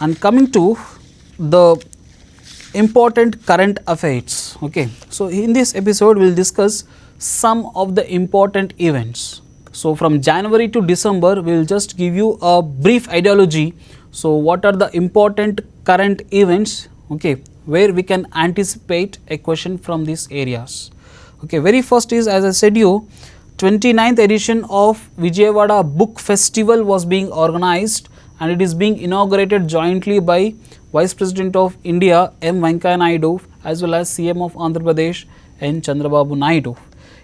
And coming to the important current affairs. Okay, so in this episode we will discuss some of the important events. So from January to December we will just give you a brief ideology. So what are the important current events, okay, where we can anticipate a question from these areas. Okay, very first is, as I said you, 29th edition of Vijayawada Book Festival was being organized, and it is being inaugurated jointly by Vice President of India M. Venkaiah Naidu as well as CM of Andhra Pradesh N. Chandrababu Naidu.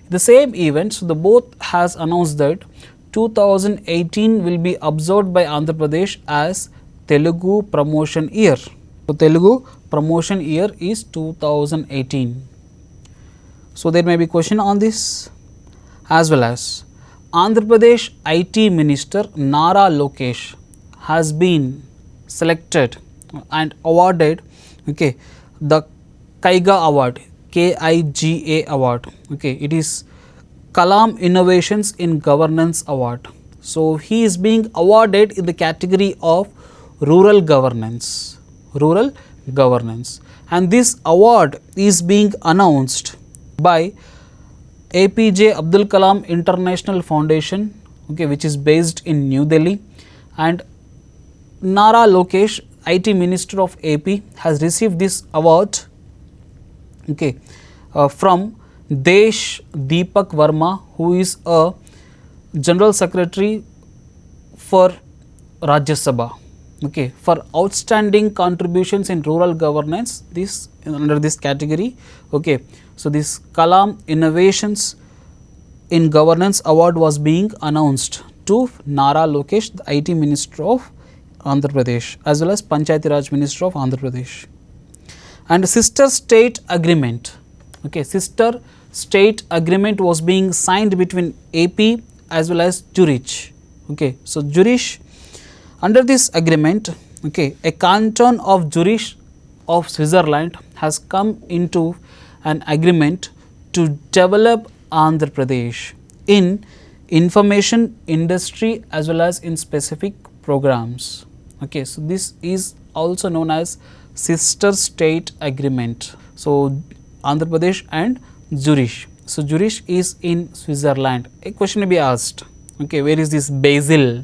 The same event, so the both has announced that 2018 will be observed by Andhra Pradesh as Telugu Promotion Year. So Telugu Promotion Year is 2018. So there may be question on this, as well as Andhra Pradesh IT Minister Nara Lokesh has been selected and awarded, okay, the Kaiga Award, KIGA Award. Okay, it is Kalam Innovations in Governance Award. So he is being awarded in the category of rural governance, and this award is being announced by APJ Abdul Kalam International Foundation, okay, which is based in New Delhi, and Nara Lokesh, IT Minister of AP, has received this award, okay, from Desh Deepak Verma, who is a General Secretary for Rajya Sabha, okay, for outstanding contributions in rural governance. This under this category, okay. So this Kalam Innovations in Governance Award was being announced to Nara Lokesh, the IT Minister of Andhra Pradesh, as well as Panchayati Raj Minister of Andhra Pradesh. And sister state agreement, okay, sister state agreement was being signed between AP as well as Zurich. Okay, so Zurich, under this agreement, okay, a canton of Zurich of Switzerland has come into an agreement to develop Andhra Pradesh in information industry as well as in specific programs. Okay, so this is also known as sister state agreement. So Andhra Pradesh and Zurich. So Zurich is in Switzerland. A question may be asked, okay, where is this Basel?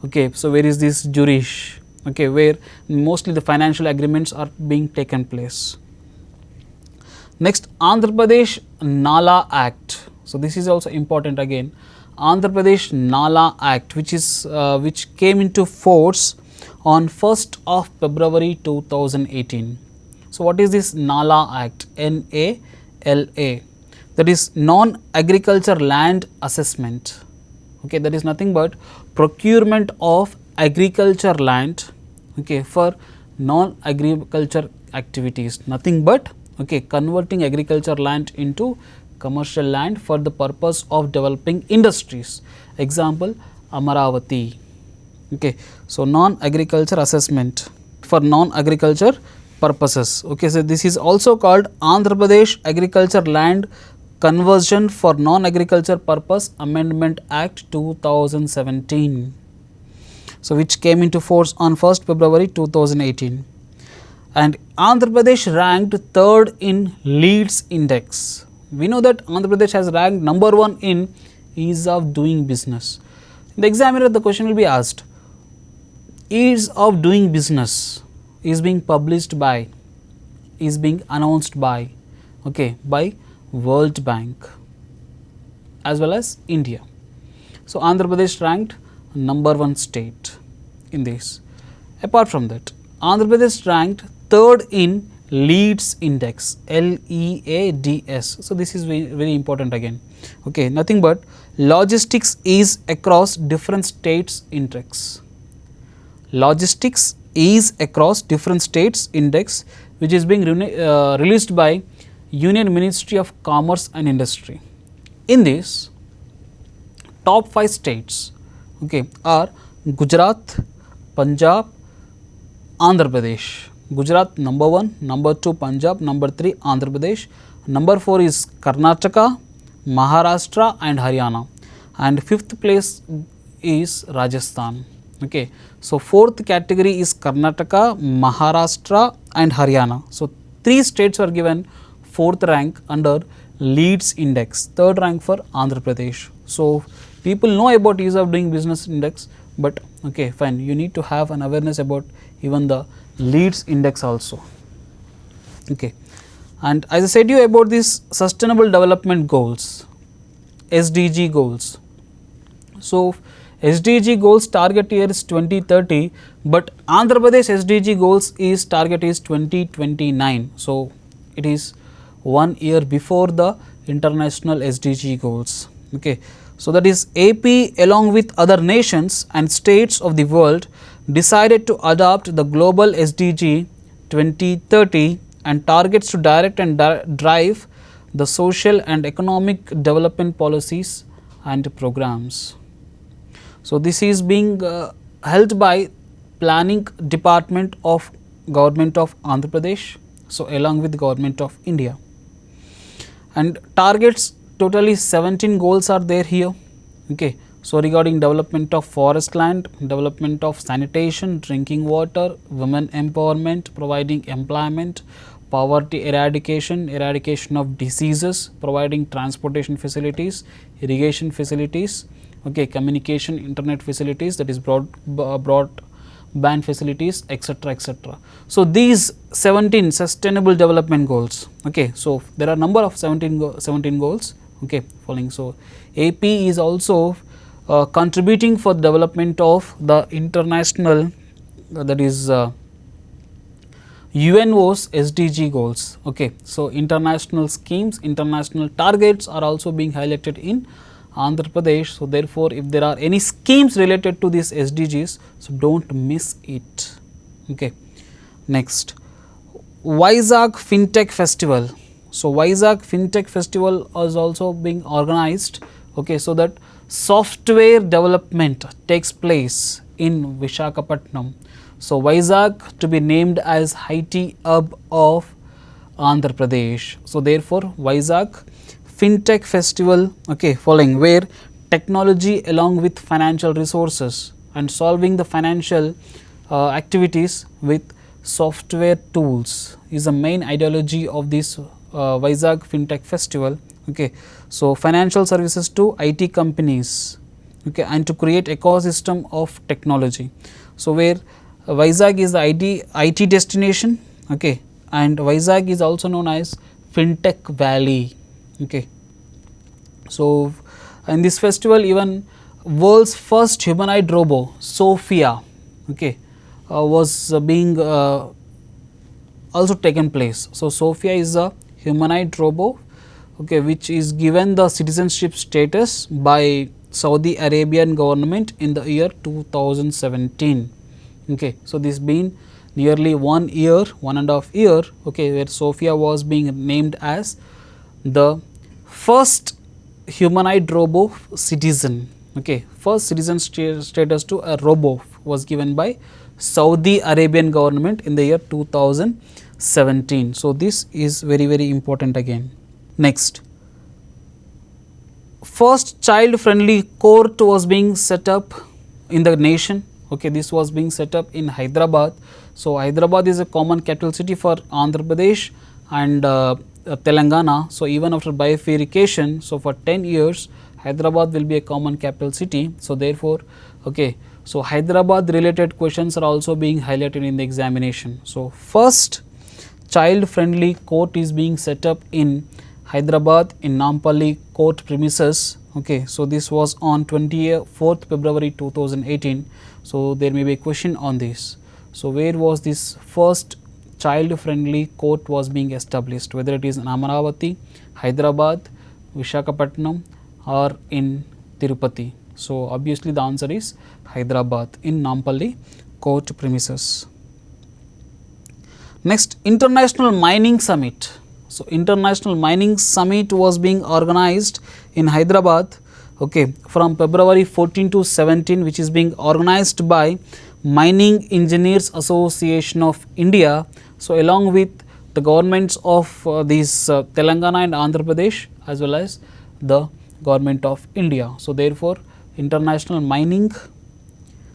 Okay, so where is this Zurich? Okay, where mostly the financial agreements are being taken place. Next, Andhra Pradesh Nala Act. So this is also important again. Andhra Pradesh Nala Act, which came into force on 1st of February 2018. So what is this Nala Act? NALA. That is Non-Agriculture Land Assessment. Okay, that is nothing but procurement of agriculture land, okay, for non-agriculture activities. Nothing but, okay, converting agriculture land into commercial land for the purpose of developing industries. Example, Amaravati. Okay, so non-agriculture assessment for non-agriculture purposes. Okay, so this is also called Andhra Pradesh Agriculture Land Conversion for Non-Agriculture Purpose Amendment Act 2017. So which came into force on 1st February 2018. And Andhra Pradesh ranked 3rd in Leads Index. We know that Andhra Pradesh has ranked number 1 in ease of doing business. In the examiner, the question will be asked, ease of doing business is being published by, is being announced by, okay, by World Bank as well as India. So Andhra Pradesh ranked number 1 state in this. Apart from that, Andhra Pradesh ranked 3rd in Leads Index, LEADS. So this is very, very important again. Okay, nothing but logistics is across different states index. Logistics is across different states index, which is being released by Union Ministry of Commerce and Industry. In this, top 5 states, okay, are Gujarat, Punjab, Andhra Pradesh. Gujarat number 1, number 2 Punjab, number 3 Andhra Pradesh, number 4 is Karnataka, Maharashtra and Haryana, and 5th place is Rajasthan. Okay, so fourth category is Karnataka, Maharashtra and Haryana. So three states were given fourth rank under Leads Index, third rank for Andhra Pradesh. So people know about ease of doing business index, but okay, fine, you need to have an awareness about even the Leads Index also. Okay, and as I said you about these sustainable development goals, SDG goals. So SDG goals target year is 2030, but Andhra Pradesh SDG goals is target is 2029. So it is 1 year before the international SDG goals. Okay, so that is AP along with other nations and states of the world decided to adopt the global SDG 2030 and targets to direct and drive the social and economic development policies and programs. So this is being held by Planning Department of Government of Andhra Pradesh, so along with Government of India. And targets, totally 17 goals are there here. Okay, so regarding development of forest land, development of sanitation, drinking water, women empowerment, providing employment, poverty eradication, eradication of diseases, providing transportation facilities, irrigation facilities, okay, communication internet facilities, that is broadband facilities, etc., etc. So these 17 sustainable development goals. Okay, so there are number of 17 goals. Okay, following. So AP is also contributing for the development of the international that is UNO's SDG goals. Okay, so international schemes, international targets are also being highlighted in Andhra Pradesh. So therefore, if there are any schemes related to these SDGs, so don't miss it. Okay. Next, Vizag FinTech Festival. So Vizag FinTech Festival is also being organized. Okay, so that software development takes place in Visakhapatnam. So Vizag to be named as IT hub of Andhra Pradesh. So therefore, Vizag FinTech Festival, okay, following, where technology along with financial resources and solving the financial activities with software tools is the main ideology of this Vizag FinTech Festival. Okay, so financial services to IT companies, okay, and to create ecosystem of technology. So where Vizag is the IT destination, okay, and Vizag is also known as FinTech Valley. Okay, so in this festival, even world's first humanoid robot Sophia, okay, was being also taken place. So Sophia is a humanoid robot, okay, which is given the citizenship status by Saudi Arabian government in the year 2017. Okay, so this been nearly 1 year, 1.5 year, okay, where Sophia was being named as the first humanoid robo citizen. Okay, first citizen status to a robo was given by Saudi Arabian government in the year 2017. So this is very, very important again. Next, first child friendly court was being set up in the nation. Okay, this was being set up in Hyderabad. So Hyderabad is a common capital city for Andhra Pradesh and Telangana. So even after bifurcation, so for 10 years Hyderabad will be a common capital city. So therefore, okay, so Hyderabad related questions are also being highlighted in the examination. So first child friendly court is being set up in Hyderabad in Nampally court premises. Okay, so this was on 24th February 2018. So there may be a question on this. So where was this first child friendly court was being established, whether it is in Amaravati, Hyderabad, Visakhapatnam or in Tirupati? So obviously the answer is Hyderabad in Nampally court premises. Next, International Mining Summit. So International Mining Summit was being organized in Hyderabad, okay, from February 14 to 17, which is being organized by Mining Engineers Association of India. So along with the governments of these Telangana and Andhra Pradesh as well as the government of India. So therefore, International Mining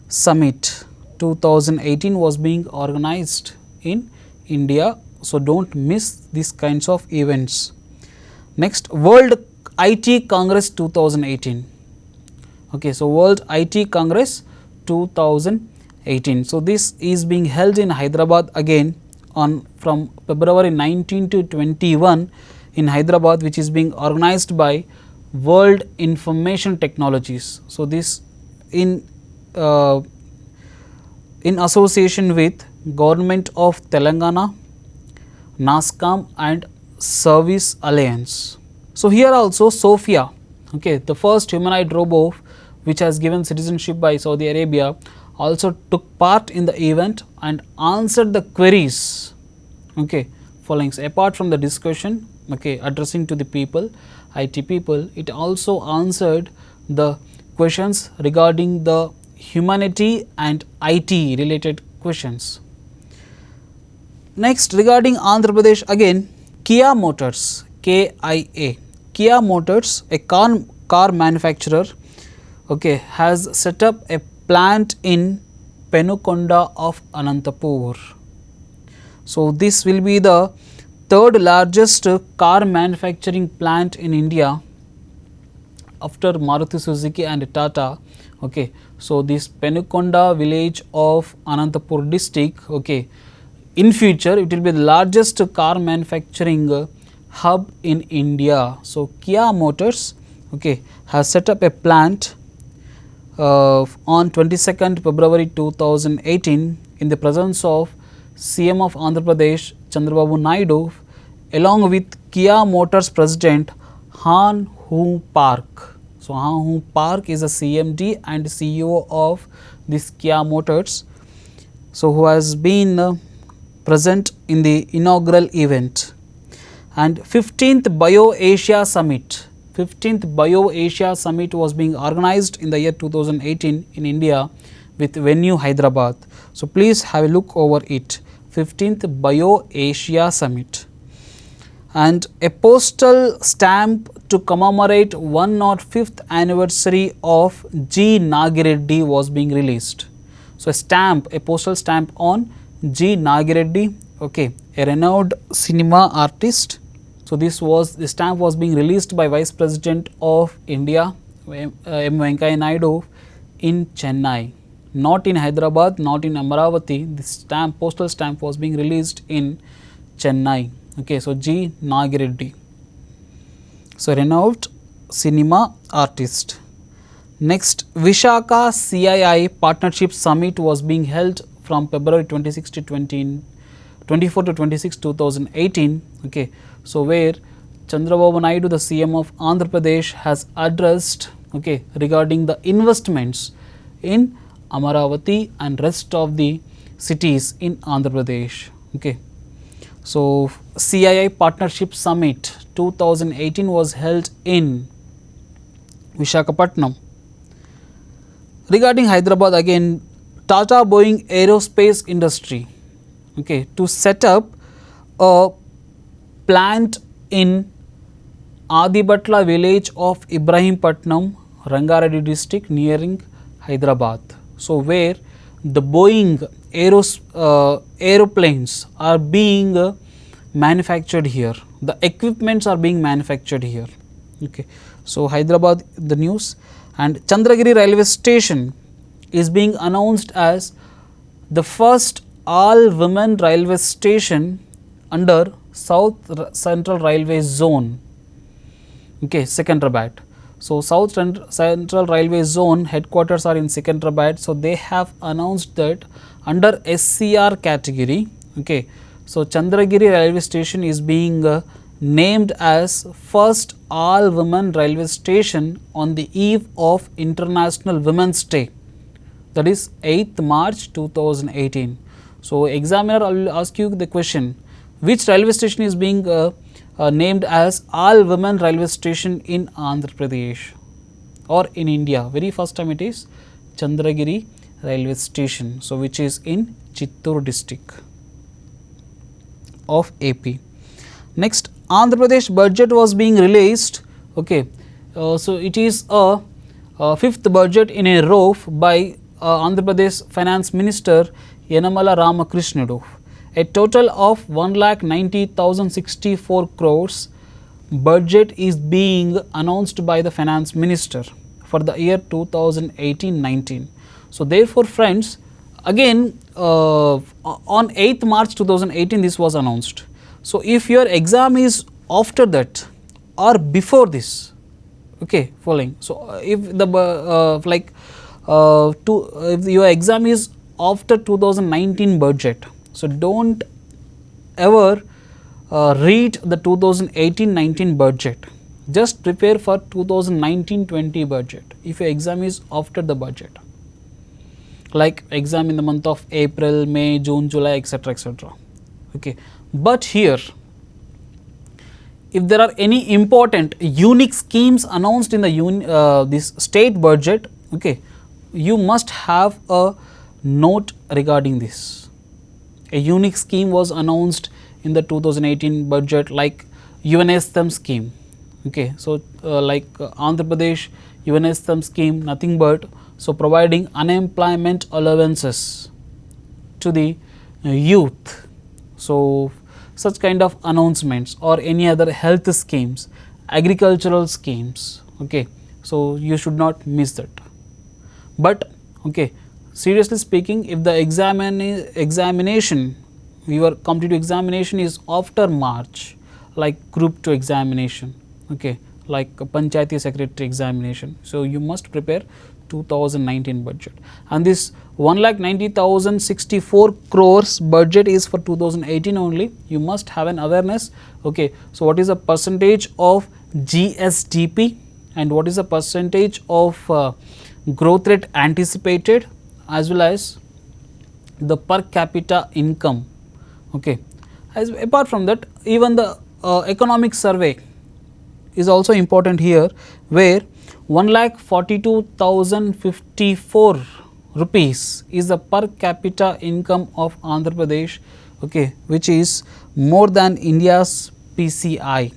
Summit 2018 was being organized in India. So, do not miss these kinds of events. Next, World IT Congress 2018. Okay, so World IT Congress 2018. So, this is being held in Hyderabad again on from February 19 to 21 in Hyderabad, which is being organized by World Information Technologies. So, this in association with Government of Telangana, NASCOM and Service Alliance. So, here also Sophia, okay, the first humanoid robot which has given citizenship by Saudi Arabia, also took part in the event and answered the queries, okay, following. Apart from the discussion, okay, addressing to the people, IT people, it also answered the questions regarding the humanity and IT related questions. Next, regarding Andhra Pradesh again, Kia Motors, KIA, Kia Motors, a car manufacturer, okay, has set up a plant in Penukonda of Anantapur. So, this will be the third largest car manufacturing plant in India after Maruti Suzuki and Tata. Okay. So, this Penukonda village of Anantapur district, okay, in future it will be the largest car manufacturing hub in India. So, Kia Motors, okay, has set up a plant on 22nd February 2018 in the presence of CM of Andhra Pradesh Chandrababu Naidu along with Kia Motors President Han Hu Park. So, Han Hu Park is a CMD and CEO of this Kia Motors. So, who has been present in the inaugural event. And 15th Bio Asia Summit, 15th Bio Asia Summit was being organized in the year 2018 in India with venue Hyderabad. So, please have a look over it, 15th Bio Asia Summit. And a postal stamp to commemorate 105th anniversary of G. Nagireddy was being released. So, a postal stamp on G. Nagireddy, okay, a renowned cinema artist. So, the stamp was being released by Vice President of India M. Venkaiah Naidu in Chennai, not in Hyderabad, not in Amaravati. This postal stamp was being released in Chennai. Okay, so G. Nagireddy, so renowned cinema artist. Next, Vishaka CII Partnership Summit was being held from February 26 to 24 to 26, 2018. Okay, so where Chandrababu Naidu, the CM of Andhra Pradesh, has addressed, okay, regarding the investments in Amaravati and rest of the cities in Andhra Pradesh. Okay. So, CII Partnership Summit 2018 was held in Visakhapatnam. Regarding Hyderabad again, Tata Boeing Aerospace Industry, okay, to set up a plant in Adibatla village of Ibrahimpatnam, Rangareddy district nearing Hyderabad. So, where the Boeing aeroplanes are being manufactured here, the equipments are being manufactured here. Okay. So, Hyderabad the news. And Chandragiri railway station is being announced as the first all women railway station under South Central Railway Zone, okay, Secunderabad. So, South Central Railway Zone headquarters are in Secunderabad. So, they have announced that under SCR category, okay. So, Chandragiri railway station is being named as first all women railway station on the eve of International Women's Day, that is 8th March 2018. So, examiner will ask you the question, which railway station is being named as all women railway station in Andhra Pradesh or in India? Very first time it is Chandragiri railway station, so which is in Chittoor district of AP. Next, Andhra Pradesh budget was being released, okay. So, it is a fifth budget in a row by Andhra Pradesh Finance Minister Yanamala Ramakrishnadu. A total of 1,90,064 crores budget is being announced by the Finance Minister for the year 2018-19. So, therefore, friends, again on 8th March 2018 this was announced. So, if your exam is after that or before this, okay, following. So, if the if your exam is after 2019 budget, so don't ever read the 2018-19 budget. Just prepare for 2019-20 budget if your exam is after the budget, like exam in the month of April, May, June, July, etc., etc. Okay, but here if there are any important unique schemes announced in the this state budget, okay, you must have a note regarding this. A unique scheme was announced in the 2018 budget, like UNSM scheme. Okay, so like Andhra Pradesh UNSM scheme, nothing but so providing unemployment allowances to the youth. So, such kind of announcements or any other health schemes, agricultural schemes. Okay, so you should not miss that. But okay, seriously speaking, if the examination, your competitive examination is after March, like group 2 examination, okay, like a Panchayati secretary examination, so you must prepare 2019 budget, and this 1,90,064 crores budget is for 2018 only. You must have an awareness. Okay, so what is the percentage of GSDP and what is the percentage of growth rate anticipated, as well as the per capita income. Okay, as apart from that, even the economic survey is also important here, where 1,42,054 rupees is the per capita income of Andhra Pradesh, okay, which is more than India's PCI.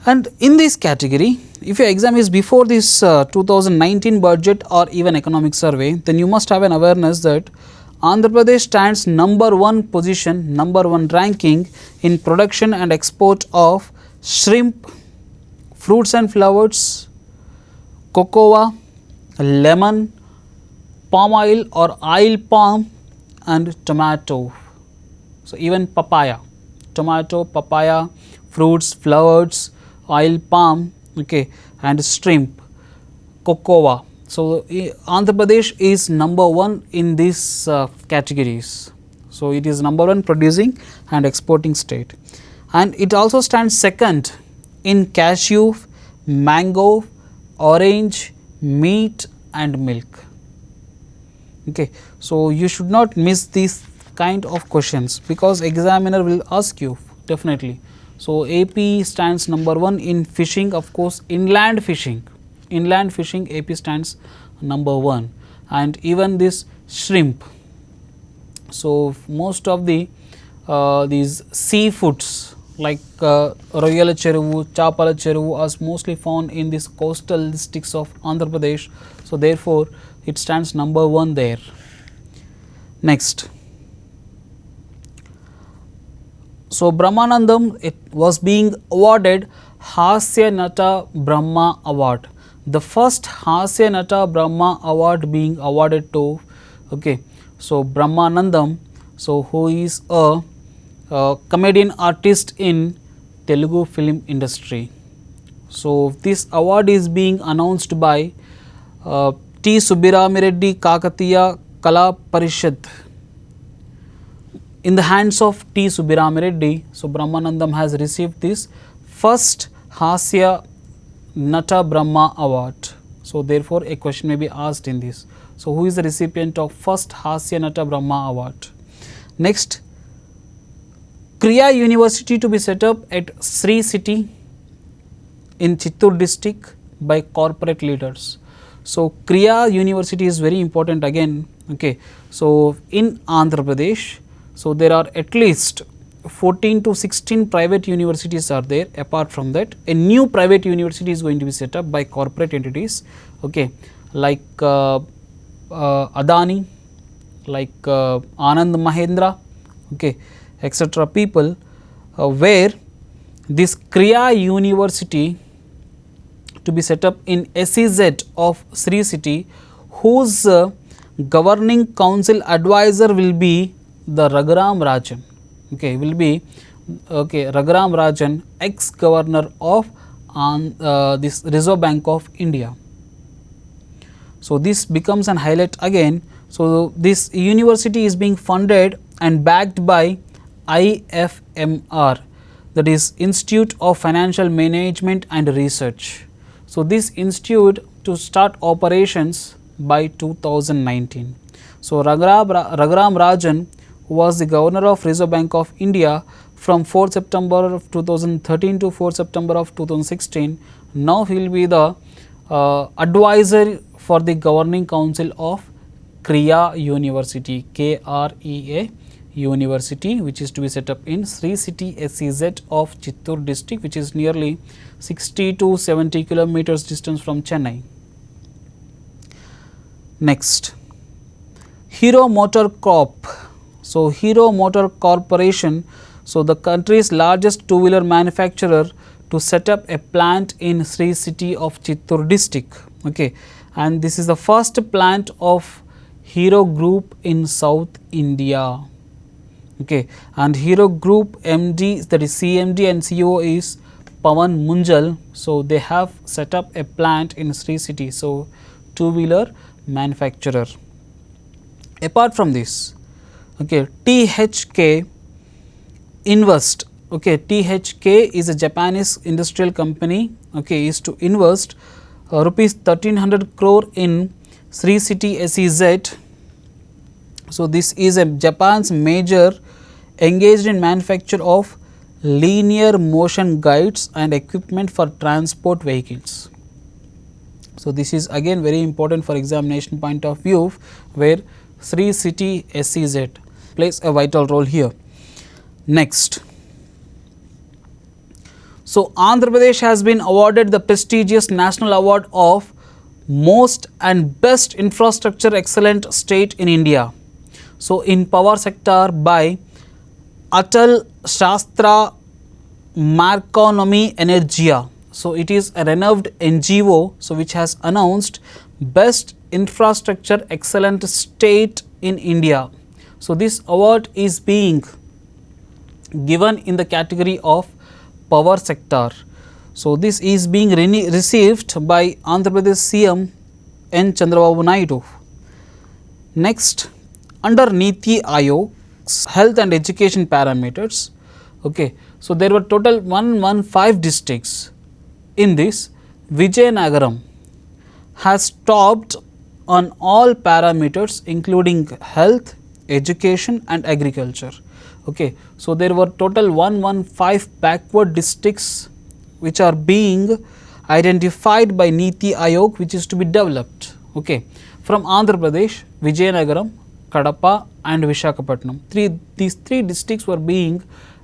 And in this category, if your exam is before this 2019 budget or even economic survey, then you must have an awareness that Andhra Pradesh stands number 1 position, number 1 ranking in production and export of shrimp, fruits and flowers, cocoa, lemon, palm oil or oil palm, and tomato. So, even papaya, tomato, papaya, fruits, flowers, oil palm, okay, and shrimp, cocoa. So, Andhra Pradesh is number 1 in these categories. So, it is number 1 producing and exporting state, and it also stands second in cashew, mango, orange, meat and milk. Okay. So, you should not miss these kind of questions, because examiner will ask you definitely. So, AP stands number 1 in fishing, of course, inland fishing AP stands number 1, and even this shrimp. So, most of the these seafoods like Royala Cheruvu, Chapala Cheruvu are mostly found in this coastal districts of Andhra Pradesh. So, therefore, it stands number 1 there. Next. So, Brahmanandam, it was being awarded Hasya Nata Brahma Award. The first Hasya Nata Brahma Award being awarded to, okay, so Brahmanandam, so who is a comedian artist in Telugu film industry. So, this award is being announced by T. Subbiramireddy Kakatiya Kala Parishad in the hands of T. Subbiramireddy. So, Brahmanandam has received this first Hasya Nata Brahma Award. So, therefore, a question may be asked in this. So, who is the recipient of first Hasya Nata Brahma Award? Next, Kriya University to be set up at Sri City in Chittoor district by corporate leaders. So, Kriya University is very important again. Okay. So, in Andhra Pradesh, so there are at least 14 to 16 private universities are there. Apart from that, a new private university is going to be set up by corporate entities. Okay. like Adani, like Anand Mahendra, okay, etc. people, where this Kriya University to be set up in SEZ of Sri City, whose governing council advisor will be the Raghuram Rajan, okay, will be Raghuram Rajan, ex-governor of this Reserve Bank of India. So, this becomes an highlight again. So, this university is being funded and backed by IFMR, that is Institute of Financial Management and Research. So, this institute to start operations by 2019. So, Raghuram Rajan, who was the governor of Reserve Bank of India from 4th September of 2013 to 4th September of 2016, now he will be the advisor for the governing council of Kriya University, KREA University, which is to be set up in Sri City SEZ of Chittoor district, which is nearly 60 to 70 kilometers distance from Chennai. Next, Hero Motor Corp. So, Hero Motor Corporation, so the country's largest two-wheeler manufacturer, to set up a plant in Sri City of Chittoor district, okay, and this is the first plant of Hero Group in South India, okay, and Hero Group MD, that is CMD and CEO is Pawan Munjal. So, they have set up a plant in Sri City, so two-wheeler manufacturer. Apart from this, okay, THK Invest, okay, THK is a Japanese industrial company, okay, is to invest rupees 1300 crore in Sri City SEZ. So, this is a Japan's major engaged in manufacture of linear motion guides and equipment for transport vehicles. So, this is again very important for examination point of view, where Sri City SEZ plays a vital role here. Next, so Andhra Pradesh has been awarded the prestigious National Award of Most and Best Infrastructure Excellent State in India. So, in power sector by Atal Shastra Marconomy Energia. So, it is a renowned NGO, so which has announced Best Infrastructure Excellent State in India. So, this award is being given in the category of power sector. So, this is being received by Andhra Pradesh CM N. Chandrababu Naidu. Next, under Niti Aayog's health and education parameters, okay, so there were total 115 districts. In this, Vijayanagaram has topped on all parameters including health, education and agriculture. Okay. So, there were total 115 backward districts which are being identified by Niti Aayog, which is to be developed, okay, from Andhra Pradesh, Vijayanagaram, Kadapa and Visakhapatnam. These three districts were being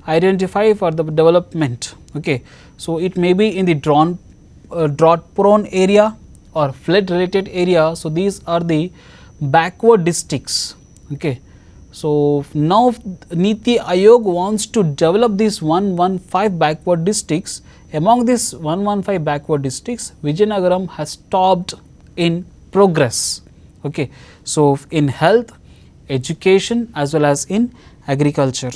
identified for the development, okay. So, it may be in the drought prone area or flood related area. So, these are the backward districts, okay. So, now Niti Aayog wants to develop these 115 backward districts. Among these 115 backward districts, Vijayanagaram has topped in progress, okay. So, in health, education as well as in agriculture.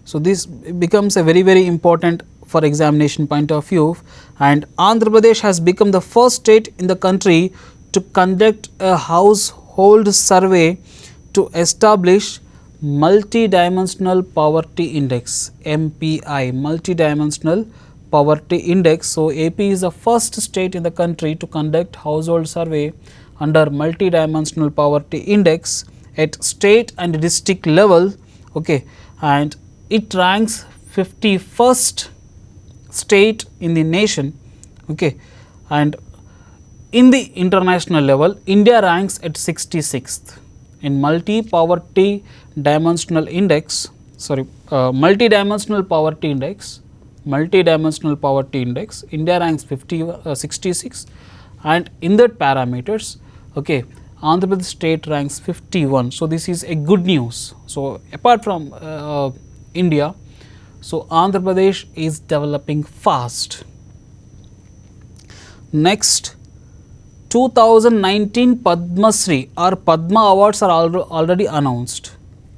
So, this becomes a very important for examination point of view, and Andhra Pradesh has become the first state in the country to conduct a household survey to establish multi-dimensional poverty index, MPI, multi-dimensional poverty index. So, AP is the first state in the country to conduct household survey under multi-dimensional poverty index at state and district level, okay, and it ranks 51st state in the nation, okay, and in the international level, India ranks at 66th. In multi-dimensional poverty index, India ranks 66, and in that parameters, okay, Andhra Pradesh state ranks 51. So, this is a good news. So, apart from India, so Andhra Pradesh is developing fast. Next, 2019 Padma Shri or Padma Awards are already announced,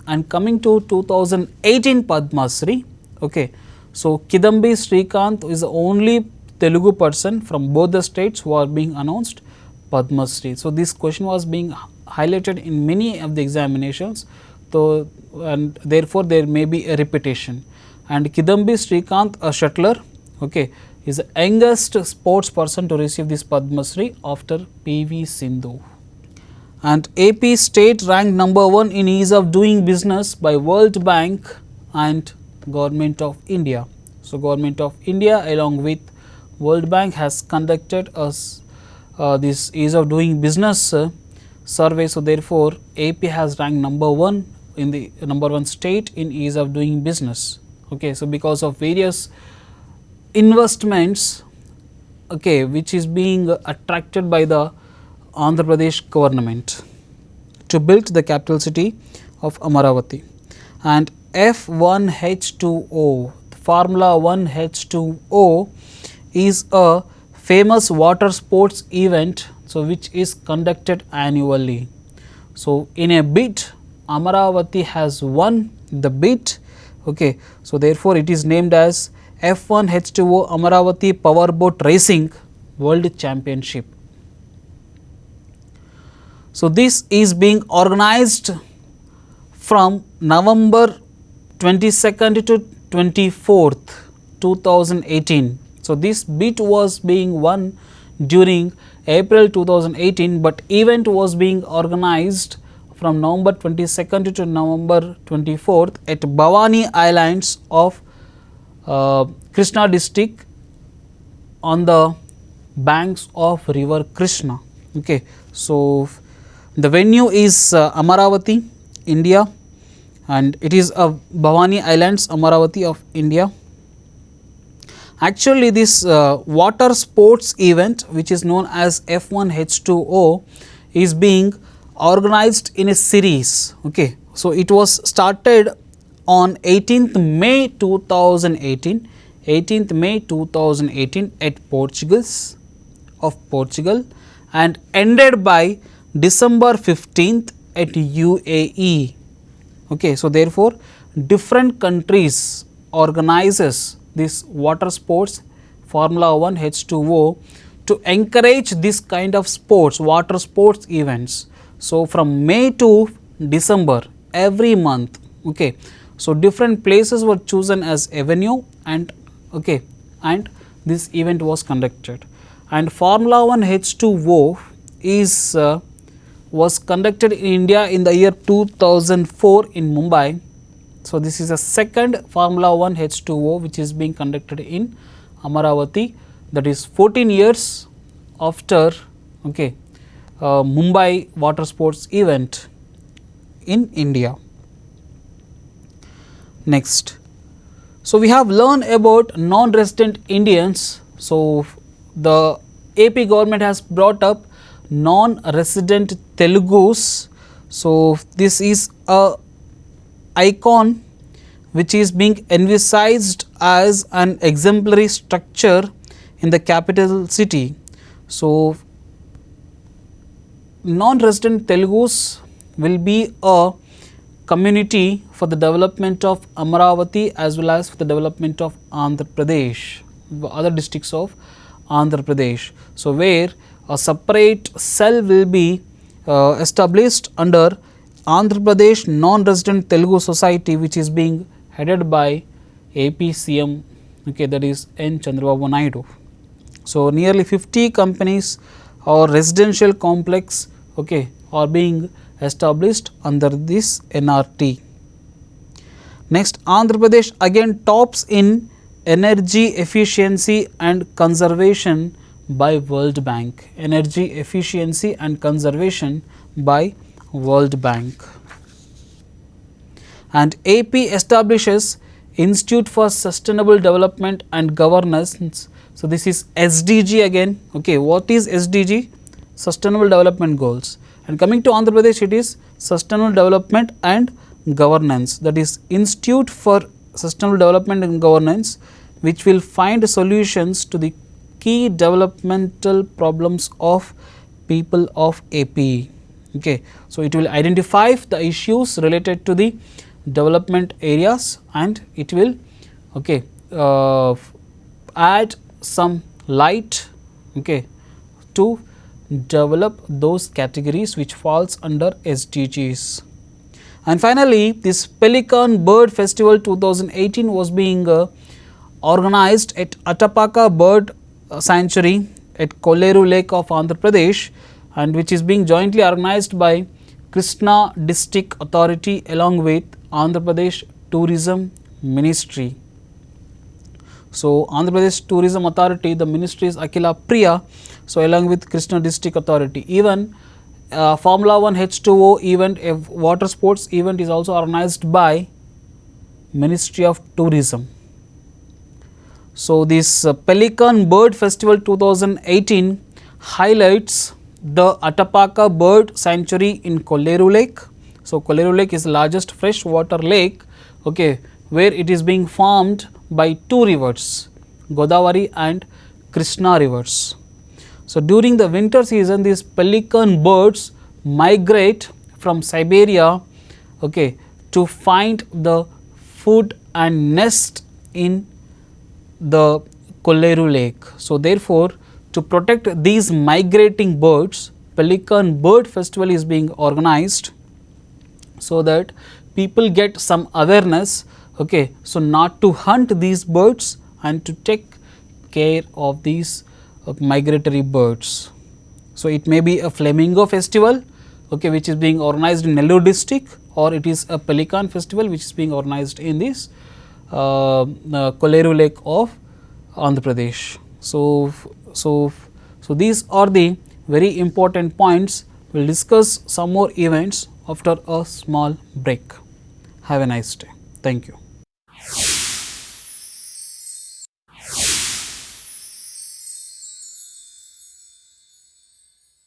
and coming to 2018 Padma Shri, okay, so Kidambi Srikanth is the only Telugu person from both the states who are being announced Padma Shri. So, this question was being highlighted in many of the examinations, so and therefore, there may be a repetition. And Kidambi Srikanth, a shuttler, okay, is the youngest sports person to receive this Padma Shri after PV Sindhu. And AP state ranked number 1 in ease of doing business by World Bank and Government of India. So, Government of India along with World Bank has conducted this ease of doing business survey. So, therefore, AP has ranked number 1 in the number 1 state in ease of doing business. Okay, so, because of various investments, okay, which is being attracted by the Andhra Pradesh government to build the capital city of Amaravati. And F1H2O, Formula 1 H2O is a famous water sports event, so which is conducted annually. So, in a bid, Amaravati has won the bid, okay. So, therefore, it is named as F1 H2O Amaravati Powerboat Racing World Championship. So, this is being organized from November 22nd to 24th, 2018. So, this bid was being won during April 2018, but event was being organized from November 22nd to November 24th at Bhavani Islands of Krishna district on the banks of river Krishna. Okay. So, the venue is Amaravati, India, and it is a Bhavani Islands, Amaravati of India. Actually, this water sports event, which is known as F1 H2O, is being organized in a series. Okay. So, it was started on 18th May 2018, 18th May 2018 at Portugal and ended by December 15th at UAE. Okay. So, therefore, different countries organizes this water sports Formula 1 H2O to encourage this kind of sports, water sports events. So, from May to December every month. Okay. So, different places were chosen as a venue and okay, and this event was conducted. And Formula 1 H2O is was conducted in India in the year 2004 in Mumbai. So, this is the second Formula 1 H2O which is being conducted in Amaravati, that is 14 years after okay, Mumbai water sports event in India. Next, so we have learned about non-resident Indians. So, the AP government has brought up non-resident Telugus. So, this is a icon which is being envisaged as an exemplary structure in the capital city. So, non-resident Telugus will be a community for the development of Amaravati as well as for the development of Andhra Pradesh, other districts of Andhra Pradesh. So, where a separate cell will be established under Andhra Pradesh Non-Resident Telugu Society, which is being headed by APCM, okay, that is N. Chandrababu Naidu. So, nearly 50 companies or residential complex okay, are being established under this NRT. Next, Andhra Pradesh again tops in energy efficiency and conservation by World Bank, energy efficiency and conservation by World Bank. And AP establishes Institute for Sustainable Development and Governance. So, this is SDG again. Okay, what is SDG? Sustainable Development Goals. And coming to Andhra Pradesh, it is Sustainable Development and Governance, that is Institute for Sustainable Development and Governance, which will find solutions to the key developmental problems of people of AP. Okay. So, it will identify the issues related to the development areas and it will add some light to develop those categories which falls under SDGs. And finally, this Pelican Bird Festival 2018 was being organized at Attapaka Bird Sanctuary at Kolleru Lake of Andhra Pradesh, and which is being jointly organized by Krishna District Authority along with Andhra Pradesh Tourism Ministry. So, Andhra Pradesh Tourism Authority, the ministry is Akila Priya, so along with Krishna District Authority. Even Formula 1 H2O event, a water sports event is also organized by Ministry of Tourism. So, this Pelican Bird Festival 2018 highlights the Attapaka Bird Sanctuary in Kolleru Lake. So, Kolleru Lake is the largest freshwater lake, where it is being formed by two rivers, Godavari and Krishna rivers. So, during the winter season, these pelican birds migrate from Siberia to find the food and nest in the Kolleru Lake. So, therefore, to protect these migrating birds, Pelican Bird Festival is being organized so that people get some awareness, so not to hunt these birds and to take care of these migratory birds. So, it may be a flamingo festival, which is being organized in Nellore district, or it is a pelican festival which is being organized in this Kolleru Lake of Andhra Pradesh. So, these are the very important points. We will discuss some more events after a small break. Have a nice day. Thank you.